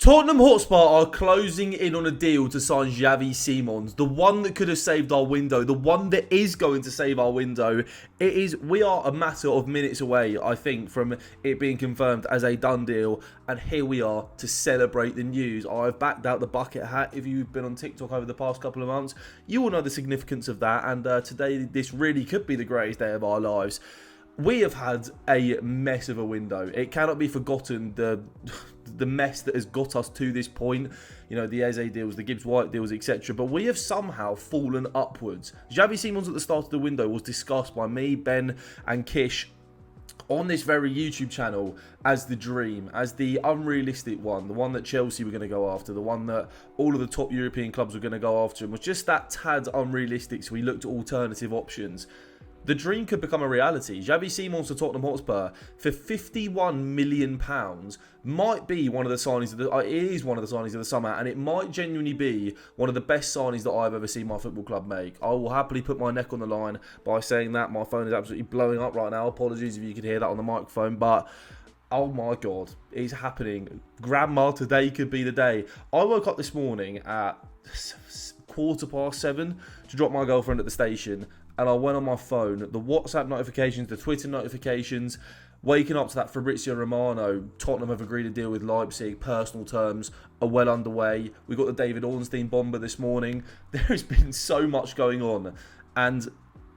Tottenham Hotspur are closing in on a deal to sign Xavi Simons, the one that could have saved our window, the one that is going to save our window. We are a matter of minutes away, I think, from it being confirmed as a done deal, and here we are to celebrate the news. I've backed out the bucket hat. If you've been on TikTok over the past couple of months, you will know the significance of that, and today this really could be the greatest day of our lives. We have had a mess of a window. It cannot be forgotten, the mess that has got us to this point. You know, the Eze deals, the Gibbs-White deals, etc. But we have somehow fallen upwards. Xavi Simons at the start of the window was discussed by me, Ben and Kish on this very YouTube channel as the dream, as the unrealistic one, the one that Chelsea were going to go after, the one that all of the top European clubs were going to go after, and was just that tad unrealistic, so we looked at alternative options. The dream could become a reality. Xavi Simons to Tottenham Hotspur for £51 million might be one of the signings of it is one of the signings of the summer, and it might genuinely be one of the best signings that I've ever seen my football club make. I will happily put my neck on the line by saying that. My phone is absolutely blowing up right now. Apologies if you could hear that on the microphone, but oh my God, it's happening. Grandma, today could be the day. I woke up this morning at 7:15 to drop my girlfriend at the station, and I went on my phone, the WhatsApp notifications, the Twitter notifications, waking up to that Fabrizio Romano, Tottenham have agreed a deal with Leipzig, personal terms are well underway. We got the David Ornstein bomber this morning. There has been so much going on, and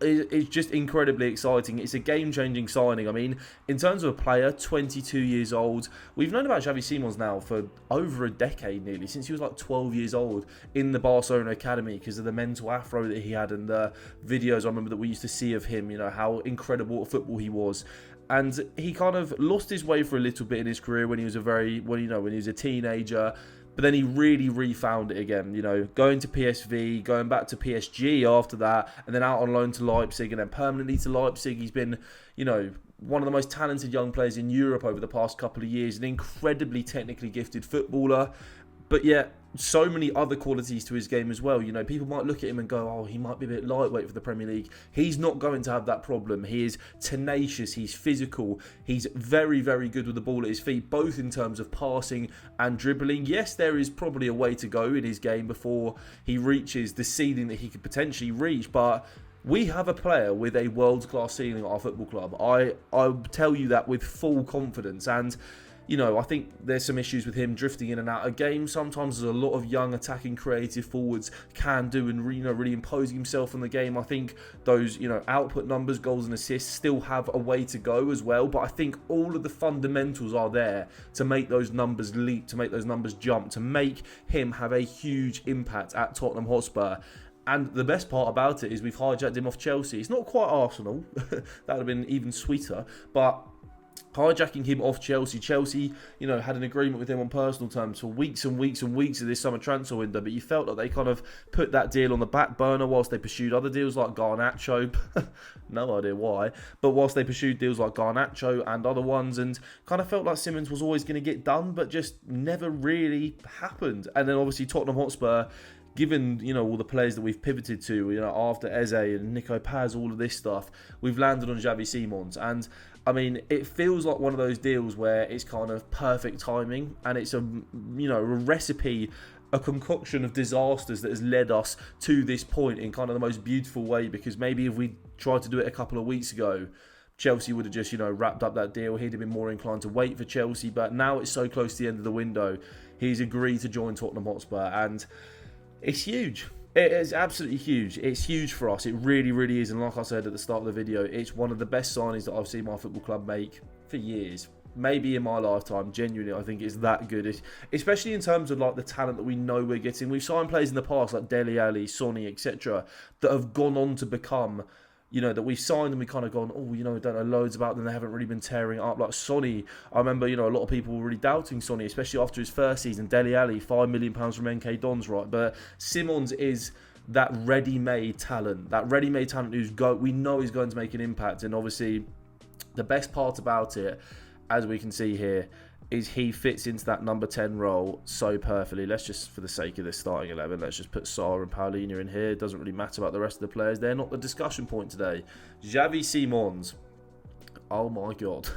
it's just incredibly exciting. It's a game-changing signing. I mean, in terms of a player, 22 years old. We've known about Xavi Simons now for over a decade nearly, since he was like 12 years old in the Barcelona academy, because of the mental afro that he had and the videos I remember that we used to see of him, you know, how incredible at football he was. And he kind of lost his way for a little bit in his career when he was when he was a teenager. But then he really refound it again, you know, going to PSV, going back to PSG after that, and then out on loan to Leipzig, and then permanently to Leipzig. He's been, you know, one of the most talented young players in Europe over the past couple of years, an incredibly technically gifted footballer, but yet so many other qualities to his game as well. You know, people might look at him and go, oh, he might be a bit lightweight for the Premier League. He's not going to have that problem. He is tenacious, he's physical, he's very, very good with the ball at his feet, both in terms of passing and dribbling. Yes, there is probably a way to go in his game before he reaches the ceiling that he could potentially reach, but we have a player with a world-class ceiling at our football club. I tell you that with full confidence. And you know, I think there's some issues with him drifting in and out of games sometimes, as a lot of young attacking creative forwards can do, and really imposing himself on the game. I think those, you know, output numbers, goals and assists still have a way to go as well, but I think all of the fundamentals are there to make those numbers leap, to make those numbers jump, to make him have a huge impact at Tottenham Hotspur. And the best part about it is we've hijacked him off Chelsea. It's not quite Arsenal. That would have been even sweeter, but hijacking him off Chelsea. Chelsea, you know, had an agreement with him on personal terms for weeks and weeks and weeks of this summer transfer window, but you felt that they kind of put that deal on the back burner whilst they pursued other deals like Garnacho. No idea why, but whilst they pursued deals like Garnacho and other ones, and kind of felt like Simons was always going to get done, but just never really happened. And then obviously Tottenham Hotspur, given, you know, all the players that we've pivoted to, you know, after Eze and Nico Paz, all of this stuff, we've landed on Xavi Simons. And I mean, it feels like one of those deals where it's kind of perfect timing, and it's a, you know, a recipe, a concoction of disasters that has led us to this point in kind of the most beautiful way. Because maybe if we tried to do it a couple of weeks ago, Chelsea would have just, you know, wrapped up that deal. He'd have been more inclined to wait for Chelsea, but now it's so close to the end of the window, he's agreed to join Tottenham Hotspur, and it's huge. It is absolutely huge. It's huge for us. It really, really is. And like I said at the start of the video, it's one of the best signings that I've seen my football club make for years. Maybe in my lifetime. Genuinely, I think it's that good. Especially in terms of like the talent that we know we're getting. We've signed players in the past like Dele Alli, Sonny, etc. that have gone on to become, you know, that we've signed and we kind of gone, oh, you know, we don't know loads about them. They haven't really been tearing it up. Like Sonny, I remember, you know, a lot of people were really doubting Sonny, especially after his first season. Dele Alli, £5 million from NK Dons, right? But Simons is that ready-made talent. That ready-made talent we know is going to make an impact. And obviously, the best part about it, as we can see here, is he fits into that number 10 role so perfectly. Let's just, for the sake of this starting 11, let's just put Sarr and Paulinho in here. It doesn't really matter about the rest of the players. They're not the discussion point today. Xavi Simons. Oh my God.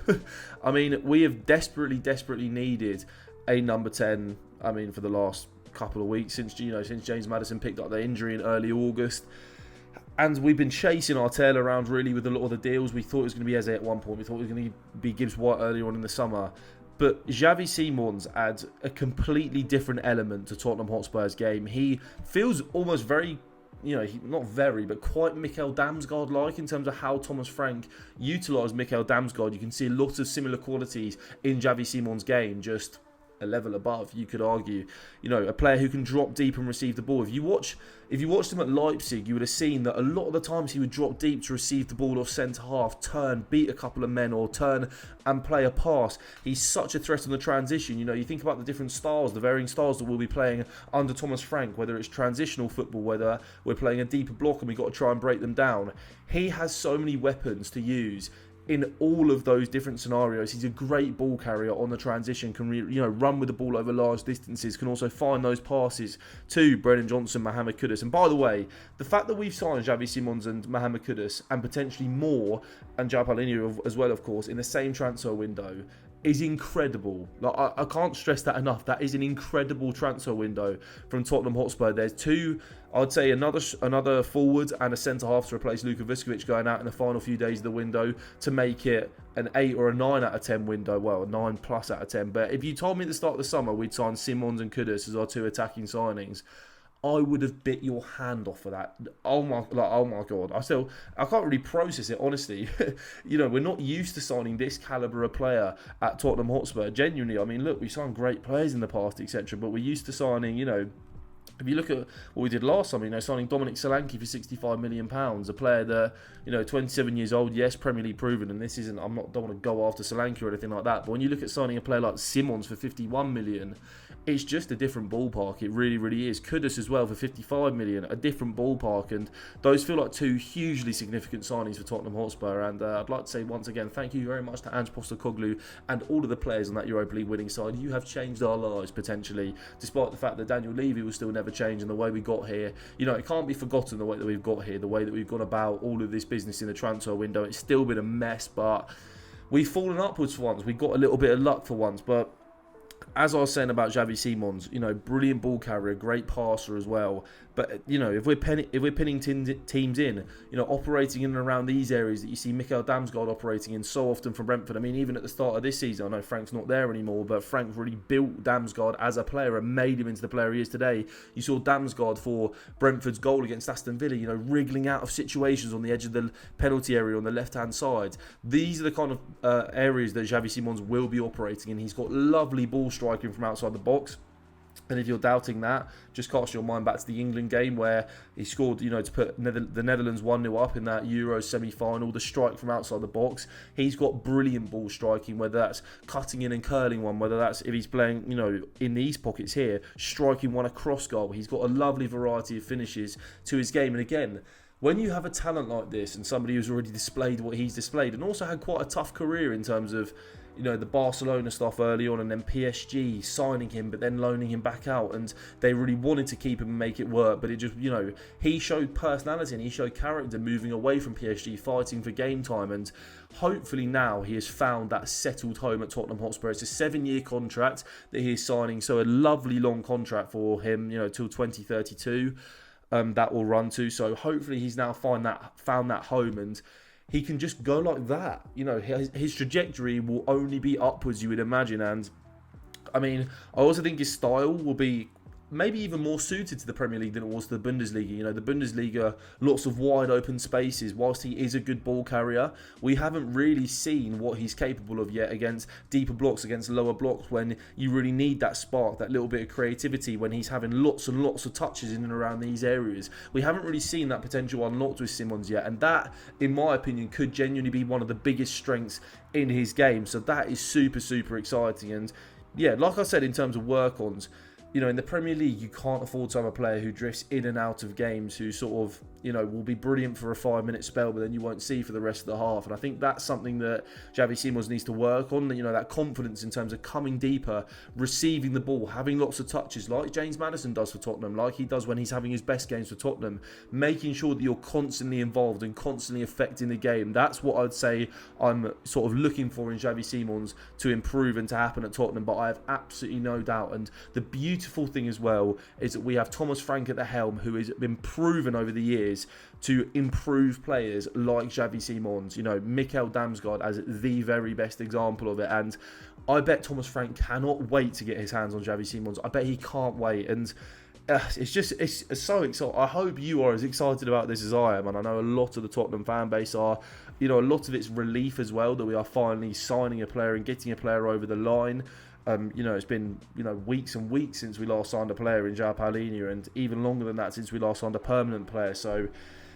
I mean, we have desperately needed a number 10 I mean, for the last couple of weeks since James Maddison picked up the injury in early August. And we've been chasing our tail around really with a lot of the deals. We thought it was going to be Eze at one point. We thought it was going to be Gibbs White earlier on in the summer. But Xavi Simons adds a completely different element to Tottenham Hotspur's game. He feels almost very, not very, but quite Mikkel Damsgaard-like in terms of how Thomas Frank utilised Mikkel Damsgaard. You can see a lot of similar qualities in Xavi Simons' game, just a level above, you could argue. A player who can drop deep and receive the ball. If you watched him at Leipzig, you would have seen that a lot of the times he would drop deep to receive the ball off centre half, turn, beat a couple of men, or turn and play a pass. He's such a threat on the transition. You think about the different styles, the varying styles that we'll be playing under Thomas Frank, whether it's transitional football, whether we're playing a deeper block and we've got to try and break them down. He has so many weapons to use in all of those different scenarios. He's a great ball carrier on the transition, can run with the ball over large distances, can also find those passes to Brennan Johnson, Mohamed Kudus. And by the way, the fact that we've signed Xavi Simons and Mohamed Kudus, and potentially more, and João Paulinho as well, of course, in the same transfer window, is incredible. I can't stress that enough. That is an incredible transfer window from Tottenham Hotspur. There's two, I'd say another forward and a centre-half to replace Luka Vuskovic going out in the final few days of the window to make it an 8 or a 9 out of 10 window. Well, a 9 plus out of 10. But if you told me at the start of the summer we'd sign Simons and Kudus as our two attacking signings, I would have bit your hand off for that. Oh my God. I can't really process it, honestly. We're not used to signing this calibre of player at Tottenham Hotspur. Genuinely, I mean, look, we signed great players in the past, etc. But we're used to signing, if you look at what we did last summer, signing Dominic Solanke for £65 million, a player that, 27 years old, yes, Premier League proven, and this isn't, don't want to go after Solanke or anything like that, but when you look at signing a player like Simons for £51 million, it's just a different ballpark. It really, really is. Kudus as well for £55 million, a different ballpark, and those feel like two hugely significant signings for Tottenham Hotspur. And I'd like to say once again, thank you very much to Ange Postecoglou and all of the players on that Europa League winning side. You have changed our lives potentially, despite the fact that Daniel Levy will still never change, and the way we got here, it can't be forgotten the way that we've got here, the way that we've gone about all of this business in the transfer window. It's still been a mess, but we've fallen upwards for once. We've got a little bit of luck for once, but as I was saying about Xavi Simons, brilliant ball carrier, great passer as well. But, if we're pinning teams in, operating in and around these areas that you see Mikkel Damsgaard operating in so often for Brentford. I mean, even at the start of this season, I know Frank's not there anymore, but Frank really built Damsgaard as a player and made him into the player he is today. You saw Damsgaard for Brentford's goal against Aston Villa, wriggling out of situations on the edge of the penalty area on the left-hand side. These are the kind of areas that Xavi Simons will be operating in. He's got lovely ball striking from outside the box. And if you're doubting that, just cast your mind back to the England game where he scored, to put the Netherlands 1-0 up in that Euro semi-final, the strike from outside the box. He's got brilliant ball striking, whether that's cutting in and curling one, whether that's, if he's playing, in these pockets here, striking one across goal. He's got a lovely variety of finishes to his game. And again, when you have a talent like this and somebody who's already displayed what he's displayed and also had quite a tough career in terms of, the Barcelona stuff early on and then PSG signing him but then loaning him back out, and they really wanted to keep him and make it work, but it just, he showed personality and he showed character moving away from PSG, fighting for game time, and hopefully now he has found that settled home at Tottenham Hotspur. It's a 7-year contract that he is signing, so a lovely long contract for him, till 2032 that will run to, so hopefully he's now found that home, and he can just go like that. His trajectory will only be upwards, you would imagine. And I mean, I also think his style will be maybe even more suited to the Premier League than it was to the Bundesliga. The Bundesliga, lots of wide open spaces. Whilst he is a good ball carrier, we haven't really seen what he's capable of yet against deeper blocks, against lower blocks, when you really need that spark, that little bit of creativity, when he's having lots and lots of touches in and around these areas. We haven't really seen that potential unlocked with Simons yet, and that, in my opinion, could genuinely be one of the biggest strengths in his game. So that is super, super exciting. And yeah, like I said, in terms of work-ons, you know, in the Premier League, you can't afford to have a player who drifts in and out of games, who sort of, you know, will be brilliant for a 5-minute spell, but then you won't see for the rest of the half. And I think that's something that Xavi Simons needs to work on, you know, that confidence in terms of coming deeper, receiving the ball, having lots of touches, like James Maddison does for Tottenham, like he does when he's having his best games for Tottenham, making sure that you're constantly involved and constantly affecting the game. That's what I'd say I'm sort of looking for in Xavi Simons to improve and to happen at Tottenham, but I have absolutely no doubt. And the beautiful thing as well is that we have Thomas Frank at the helm, who has been proven over the years to improve players like Xavi Simons, you know, Mikkel Damsgaard as the very best example of it. And I bet Thomas Frank cannot wait to get his hands on Xavi Simons. I bet he can't wait. And it's so exciting. I hope you are as excited about this as I am, and I know a lot of the Tottenham fan base are. You know, a lot of it's relief as well that we are finally signing a player and getting a player over the line. You know, it's been, you know, weeks and weeks since we last signed a player in João Paulinho, and even longer than that since we last signed a permanent player. So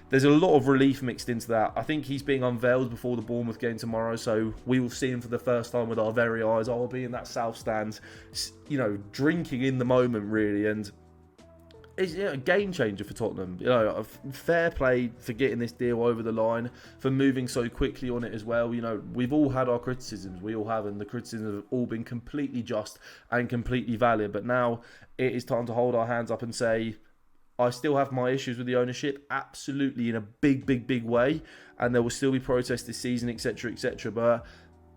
there's a lot of relief mixed into that. I think he's being unveiled before the Bournemouth game tomorrow, so we will see him for the first time with our very eyes. I will be in that south stand, you know, drinking in the moment, really. And it's, you know, a game changer for Tottenham. You know, fair play for getting this deal over the line, for moving so quickly on it as well. You know, we've all had our criticisms, we all have, and the criticisms have all been completely just and completely valid. But now it is time to hold our hands up and say, I still have my issues with the ownership, absolutely, in a big way, and there will still be protests this season, etc, etc. But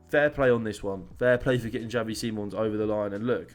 fair play on this one. Fair play for getting Xavi Simons over the line. And look,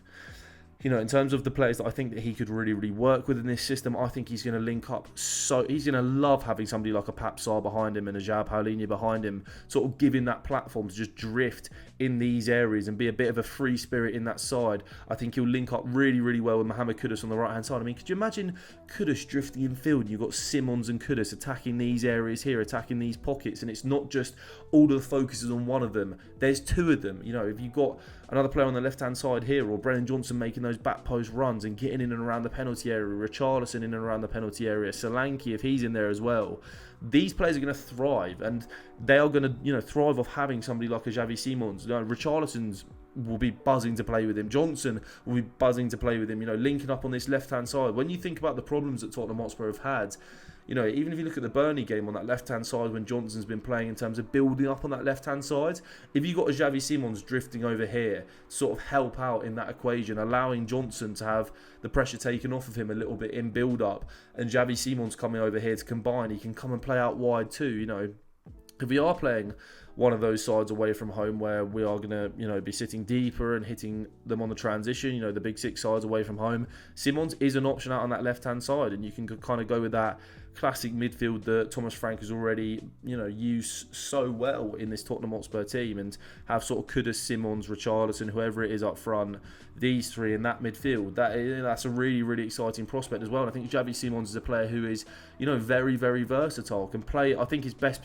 you know, in terms of the players that I think that he could really work with in this system, I think he's going to link up. So he's going to love having somebody like a Pap Sarr behind him and a João Paulinho behind him, sort of giving that platform to just drift in these areas and be a bit of a free spirit in that side. I think he'll link up really well with Mohamed Kudus on the right hand side. I mean, could you imagine Kudus drifting in field? You've got Simons and Kudus attacking these areas here, attacking these pockets, and it's not just all of the focus is on one of them. There's two of them. You know, if you've got another player on the left hand side here, or Brennan Johnson making those back post runs and getting in and around the penalty area, Richarlison in and around the penalty area, Solanke if he's in there as well, these players are going to thrive, and they are going to, you know, thrive off having somebody like a Xavi Simons. You know, Richarlison's will be buzzing to play with him. Johnson will be buzzing to play with him, you know, linking up on this left hand side. When you think about the problems that Tottenham Hotspur have had, you know, even if you look at the Burnley game on that left-hand side when Johnson's been playing in terms of building up on that left-hand side, if you got a Xavi Simons drifting over here, sort of help out in that equation, allowing Johnson to have the pressure taken off of him a little bit in build-up, and Xavi Simons coming over here to combine, he can come and play out wide too, you know. If we are playing one of those sides away from home where we are going to, you know, be sitting deeper and hitting them on the transition, you know, the big six sides away from home, Simons is an option out on that left-hand side, and you can kind of go with that classic midfield that Thomas Frank has already, you know, used so well in this Tottenham Hotspur team, and have sort of Kudus, Simons, Richarlison, whoever it is up front, these three in that midfield. That's a really exciting prospect as well. And I think Xavi Simons is a player who is, you know, very versatile, can play. I think his best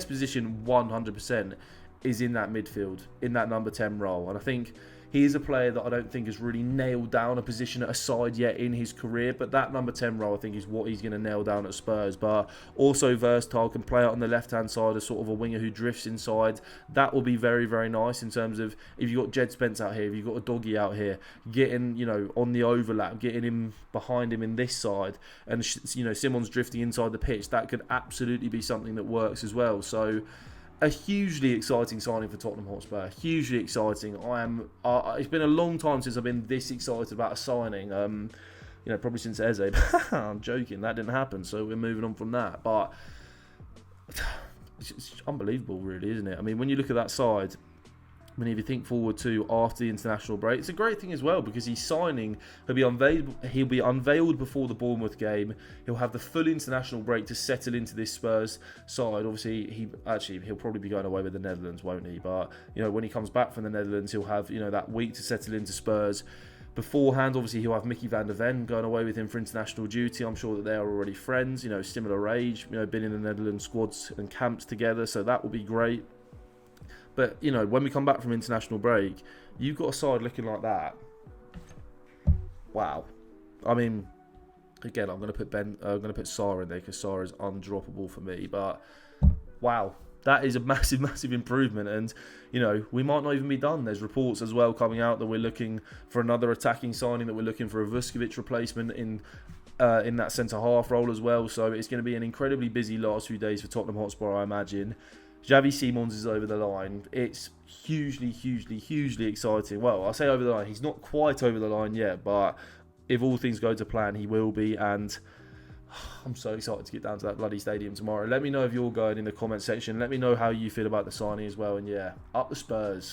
position 100% is in that midfield, in that number 10 role, and I think he is a player that I don't think has really nailed down a position at a side yet in his career, but that number 10 role I think is what he's going to nail down at Spurs. But also versatile, can play out on the left-hand side as sort of a winger who drifts inside. That will be very nice in terms of if you've got Jed Spence out here, if you've got a Doggy out here, getting, you know, on the overlap, getting him behind him in this side, and, you know, Simons drifting inside the pitch, that could absolutely be something that works as well. So a hugely exciting signing for Tottenham Hotspur. Hugely exciting. It's been a long time since I've been this excited about a signing. You know, probably since Eze. I'm joking. That didn't happen. So we're moving on from that. But it's unbelievable, really, isn't it? I mean, when you look at that side, I mean, if you think forward to after the international break, it's a great thing as well, because he's signing. He'll be unveiled before the Bournemouth game. He'll have the full international break to settle into this Spurs side. Obviously, he'll probably be going away with the Netherlands, won't he? But, you know, when he comes back from the Netherlands, he'll have, you know, that week to settle into Spurs. Beforehand, obviously, he'll have Mickey van der Ven going away with him for international duty. I'm sure that they are already friends, you know, similar age, you know, been in the Netherlands squads and camps together, so that will be great. But, you know, when we come back from international break, you've got a side looking like that. Wow. I mean, again, I'm going to put Sarr in there because Sarr is undroppable for me. But wow, that is a massive, massive improvement. And, you know, we might not even be done. There's reports as well coming out that we're looking for another attacking signing, that we're looking for a Vuskovic replacement in that centre-half role as well. So it's going to be an incredibly busy last few days for Tottenham Hotspur, I imagine. Xavi Simons is over the line. It's hugely, hugely, hugely exciting. Well, I say over the line. He's not quite over the line yet, but if all things go to plan, he will be. And I'm so excited to get down to that bloody stadium tomorrow. Let me know if you're going in the comment section. Let me know how you feel about the signing as well. And yeah, up the Spurs.